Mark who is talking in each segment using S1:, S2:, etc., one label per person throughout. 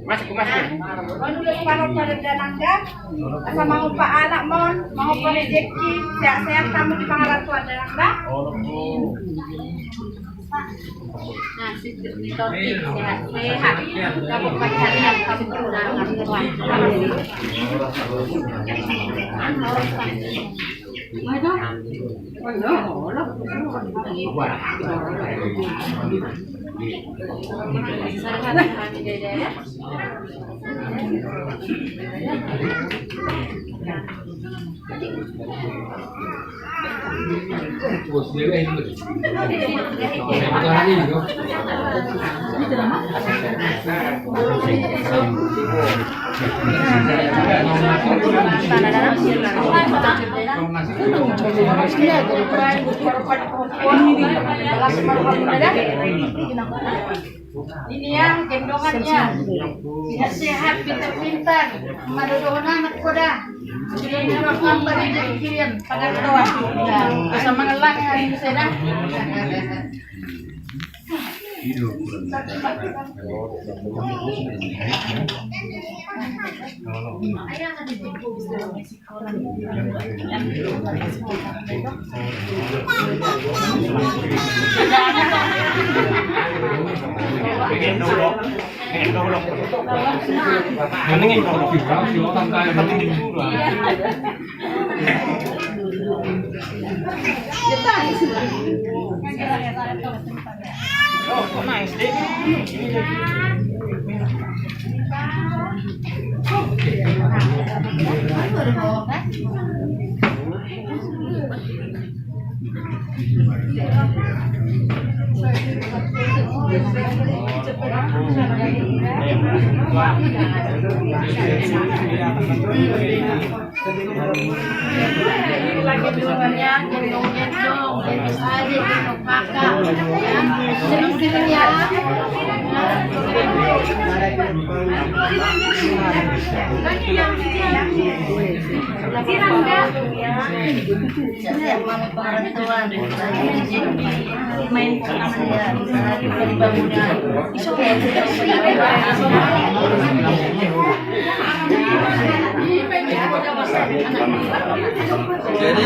S1: Masuk.
S2: Menulis parok pada dananda, asal mau pak anak mon, mau rezeki, sehat-sehat kamu di pangalan tua dananda. Nah, totik sehat-sehat, kamu pacarnya kamu tunangan tuan. Ini yang gendongannya sehat-sehat, pintar-pintar, madodohon anak ko dah. Ini orang berjekirin pada doa. Bisa mengelang hari ini saya dah.
S1: Oh, nice deh.
S2: Lagi duluannya gendong-gendong, gendong aja, gendong kakak, ya. Sering-sering ya. Lagi Rangga. Saya mau perempuan, main sama dia, lagi bangunan. Isok ya,
S1: Jadi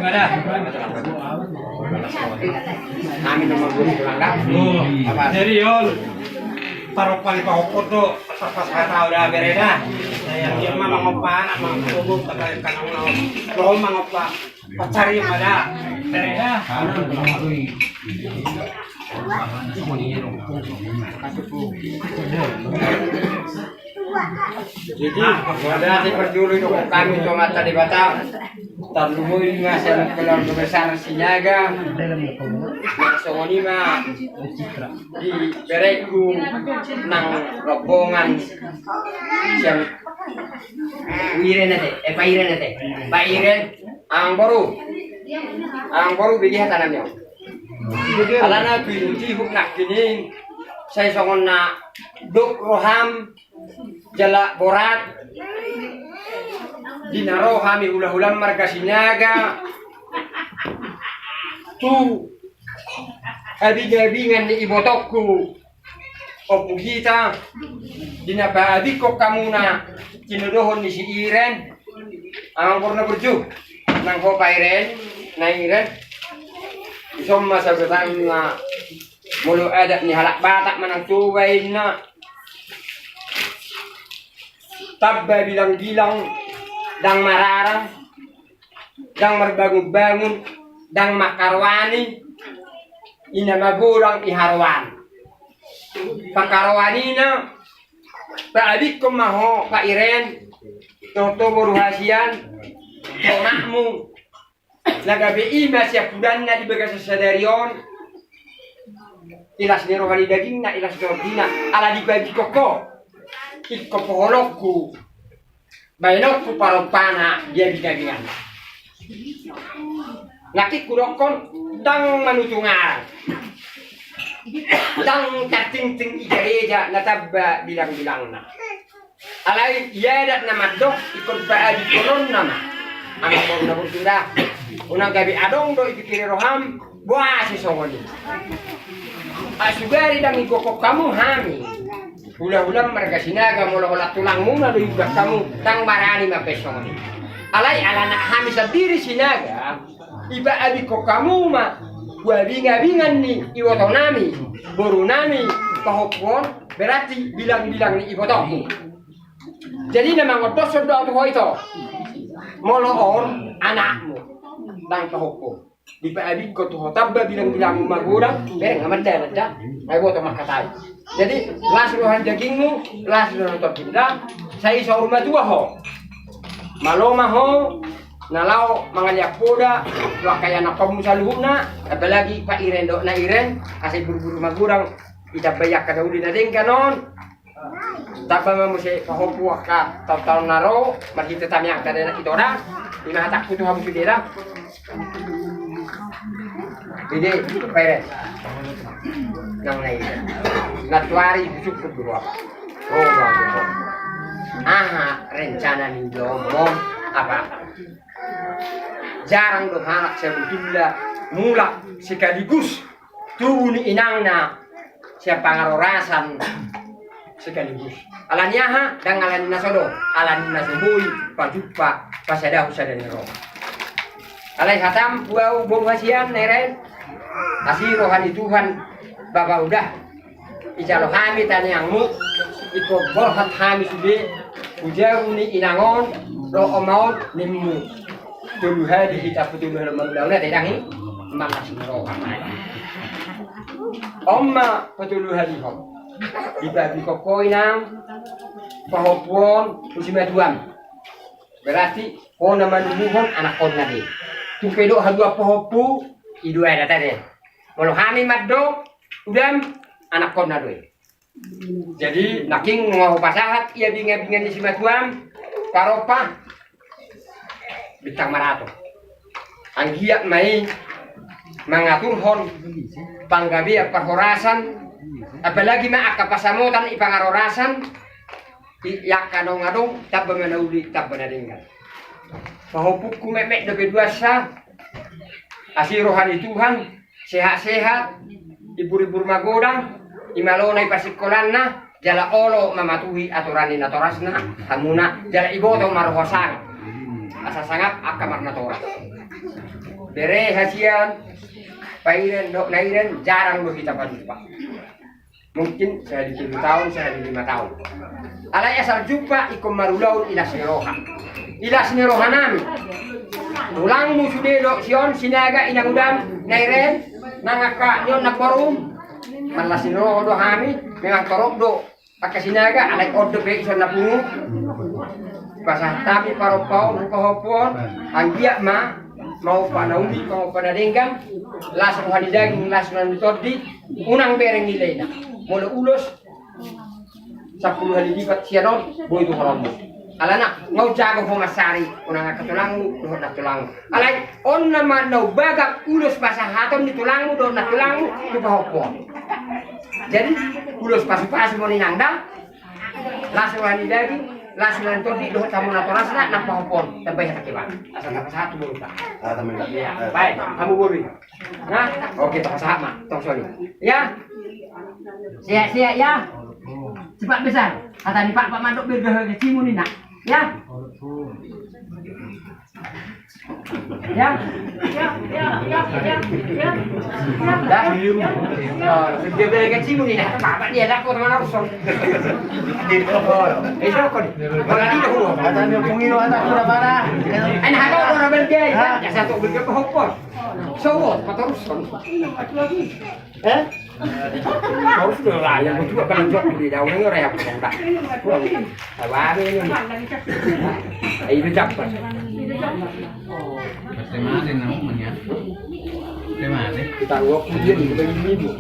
S1: ada. Kami nomor 2 pulang dah. Apa?
S3: Jadi yol taruh paling pokok tuh pas kata udah bereda. Yang dia mah mangopan, mang tubuh terkait kanang lo mangopa pacari pada bereda.
S1: Jadi ada di perjuli dong kami tuh mata di Batam. Terluhur ngasih keluar besar Sinyaga. Songoni mah di bereku nang rombongan yang Iren Pak Iren ang baru bigi hatanamnya. Alana pinti huk nak kini saya songon na duk roham jala borat dinaro hami ulah-ulah marga Sinyaga tu abing-abingan ni ibotokku opo kita dinabaabi ko kamuna tinudohon ni si Iren ang purna berju nang ho pa Iren na Iren isom masagutan nga mulu ada ni halak batak manang tuway na tabba bilang-bilang dang mararang dang marbangun-bangun dang makarwani ina magulang iharwan pakarwani na paadik ko maho pa Iren toto boruhasian tonakmu nagabi ima siya pudan na dibaga sa sadarion ilas ni rohani daging na ilas dina ala dibagi koko ikko poholokku bainokku paropana dia binagingan nakik kudokon dang manutungan dang kating-ting igereja natabba bilang-bilang na alay yadat nama dok ikon paadi konon nama anak baru na bertunda unang gabi adong do ikikiri roham Buah si songoni. Asugari dang ikokok kamu hami. Hula-hula mereka sinaga mula-hula tulangmu lalu juga kamu tang marani mapesongoni. Alai ala nak hami sendiri sinaga. Iba abi kok kamu mah. Gua binga-bingan nih iwoto nami. Boru nami pahopon berarti bilang-bilang nih iwotoku. Jadi nama ngotos sudah tuh itu. Moloon anakmu tang pahopon. Di PAB ko tuh tabba bilang-bilang magurang bereng amat dah ayo to makatai. Jadi lasruhan dagingmu lasruhan tortinda saya iso rumah tua ho maloma ho nalau mangalyak poda wakaya na pamusaluhna apalagi Pak Iren do na Iren asay buru-buru magurang ita bayak ka dauli na din kanon tabba mo si pahopu ka taw-taw naro makita tamyak tadena itora inahatak ko to hamu sudira. Jadi, Pires, nang naik, natuari busuk kedua. Oh, bagus. Aha, rencana nih ngomong apa? Jarang dong anak sebetulnya mula sekaligus tuh ni inangna siapa ngarorasan sekaligus. Alanya ha, dan alani nasodo, alani nasebui, pajupa, pasada usada nero. Alai hatam buau bom hasian neren. Asih rohani Tuhan Bapak udah ijalo hami tanyangmu iko bolhat hami sude ujaru ni inangon ro omaut nimmu tulu hadi kita putu maulauna tedangi malas rohani omma patulu hadi hom dibagi kokoinam pahopon usimaduan berarti kona manuhon anak kona de tukedo hadua pahopu idu ada tadi. Kalau kami maddo, udam anak kona doi. Jadi naking mau pasahat ia binga-binga di simatuam karopa bintang marato. Anggiak mai mengatur hon panggabi perhorasan apalagi ma akapasamutan ipangarorasan yak kadong-kadong tabba menauli tabba nadinggal. Pahopukku memek dobe dua sah asih rohani Tuhan sehat-sehat ibur-ibur magodang imalonay pasikolanna jala olo mamatuhi aturan inatorasna hamuna jala iboto marohosang asa sangat akamar natora bere hasian pairen dok nairen jarang lo kita berjumpa mungkin saya di 7 tahun saya di 5 tahun alai asal jumpa ikum marulaun ila sineroha nami ulangmu sudah dok sion sinaga inang udam nairen nangaka nyon nakorum malah sinero do hami memang torok do pakai sinaga alai ordo be ison napungu pasah tapi paropau nukohopon anggiak ma mau panauli mau panadenggang las rohani daging las rohani todi unang bereng nilainya mulai ulus 10 hari lipat sianon boy itu halamu alana ngau jago pemasari unang ketulangu doh nak tulangu alai on nama nau bagak ulus pasahaton di tulangu doh nak tulangu tu pahopon jadi ulus pasu-pasu mau ninangdang las rohani daging langsung todi doh tamu natorasna nak pahopon sampai hakiwan asal satu dulu tak baik kamu boleh nah oke tak sahab mak tong soli ya siap-siap ya cepat besar kata ni Pak Mandok berdah ke cimu ni nak ya ya dah dia berdah ke cimu ni nak Pak dia dah kau mana rusol itu kau kalau ni dah
S4: Kata ni pungiro anak sudah mana?
S1: ana halo orang bergay ya satu bergay pahopon so patorusol Kau sudah lah, yang juga kan jok di daun ini orang yang tak. Apa ini? Ini cepat.
S4: Tema ada namanya. Tema ada.
S1: Kita uap dia di bagian ini.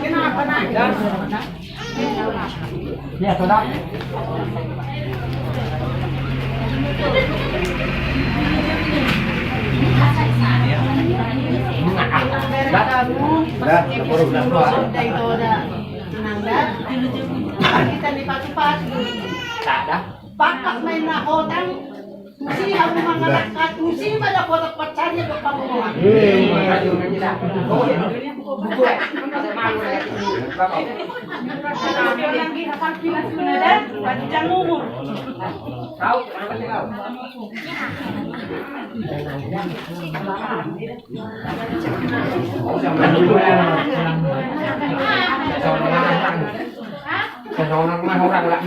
S1: Kenapa nak? Ya sudah.
S4: Dah, baru dah keluar.
S2: Kita di pagi-pagi.
S1: Tak dah.
S2: Pakak main na hotang. Usi ang mga nakat. Usi pada kotak pacarnya ke pamumuan. Lagi hafal kilas menada, panjang umur.
S1: Tahu, kenapa sih kau? Orang orang lah orang lah